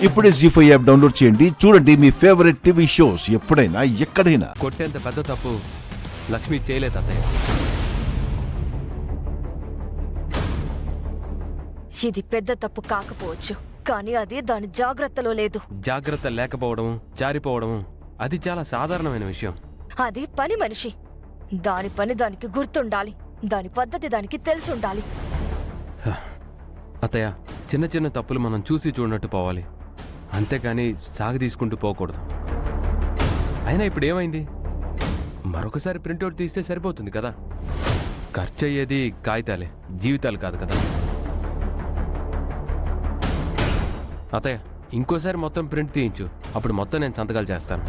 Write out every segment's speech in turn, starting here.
ఇప్పుడే జీ5 app download చేయండి. చూడండి మీ ఫేవరెట్ టీవీ షోస్ ఎప్పుడైనా ఎక్కడైనా. కొట్టేంత పెద్ద తప్పు లక్ష్మి చేయలేదు అత్తయ్య. ఇది పెద్ద తప్పు కాకపోవచ్చు, కానీ అది దాని జాగ్రత్తలో లేదు. జాగ్రత్త లేకపోవడం, జారిపోవడం అది చాలా సాధారణమైన విషయం. అది పని మనిషి. దాని పని దానికి గుర్తుండాలి, దాని పద్ధతి దానికి తెలిసుండాలి. అత్తయ్య, చిన్న చిన్న తప్పులు మనం చూసి చూడనట్టు పోవాలి, అంతేకాని సాగు తీసుకుంటూ పోకూడదు. అయినా ఇప్పుడు ఏమైంది? మరొకసారి ప్రింట్అవుట్ తీస్తే సరిపోతుంది కదా. ఖర్చు అయ్యేది కాగితాలే, జీవితాలు కాదు కదా. అత్తయ్య, ఇంకోసారి మొత్తం ప్రింట్ తీయించు, అప్పుడు మొత్తం నేను సంతకాలు చేస్తాను.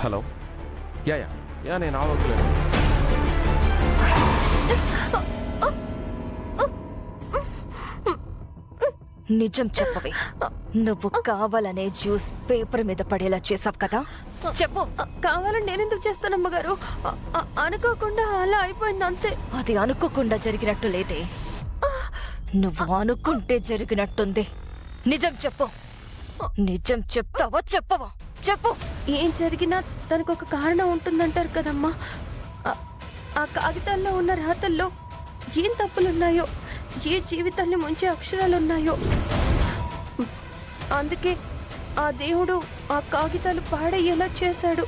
హలో, యా యా యా నేను ఆవట్లేదు. నిజం చెప్పవే, నువ్వు కావాలనే జ్యూస్ పేపర్ మీద పడేలా చేసావు కదా. చెప్పు. కావాలని నేనెందుకు చేస్తానమ్మగారు? అనుకోకుండా అలా అయిపోయింది అంతే. అది అనుకోకుండా జరిగినట్టు లేదే, నువ్వు అనుకుంటే జరిగినట్టుంది. నిజం చెప్పు. నిజం చెప్తావో చెప్పవా? చెప్పు. ఏం జరిగినా దానికి ఒక కారణం ఉంటుందంటారు కదమ్మా. ఆ కాగితాల్లో ఉన్న రాతల్లో ఏం తప్పులున్నాయో, ఏ జీవితాన్ని ముంచే అక్షరాలున్నాయో. అందుకే ఆ దేవుడు ఆ కాగితాలు పాడయ్యేలా చేశాడు.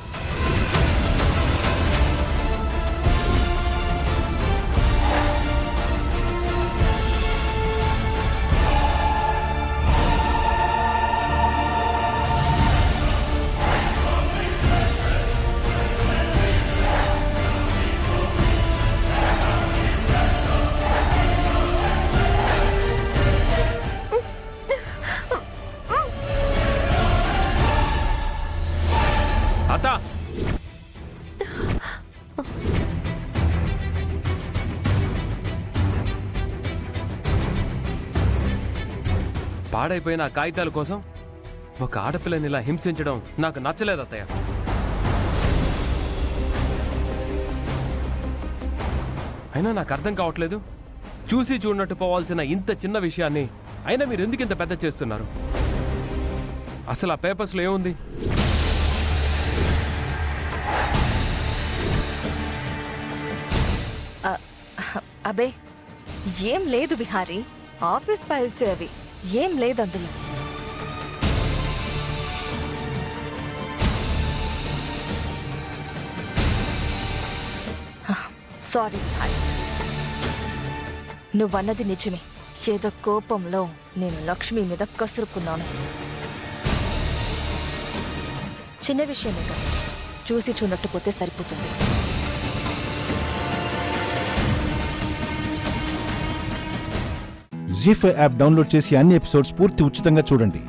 అత్త, పాడైపోయిన ఆ కాగితాల కోసం ఒక ఆడపిల్లని ఇలా హింసించడం నాకు నచ్చలేదు అత్తయ్య. అయినా నాకు అర్థం కావట్లేదు, చూసి చూడనట్టు పోవాల్సిన ఇంత చిన్న విషయాన్ని అయినా మీరు ఎందుకు ఇంత పెద్ద చేస్తున్నారు? అసలు ఆ పేపర్స్లో ఏముంది? అబే, ఏం లేదు విహారీ, ఆఫీస్ ఫైల్స్ అవి, ఏం లేదు అందులో. సారీ విహారీ, నువ్వన్నది నిజమే. ఏదో కోపంలో నేను లక్ష్మి మీద కసురుకున్నాను. చిన్న విషయమే కదా, చూసి చూడనట్టు పోతే సరిపోతుంది. జీ5 యాప్ డౌన్లోడ్ చేసి అన్ని ఎపిసోడ్స్ పూర్తి ఉచితంగా చూడండి.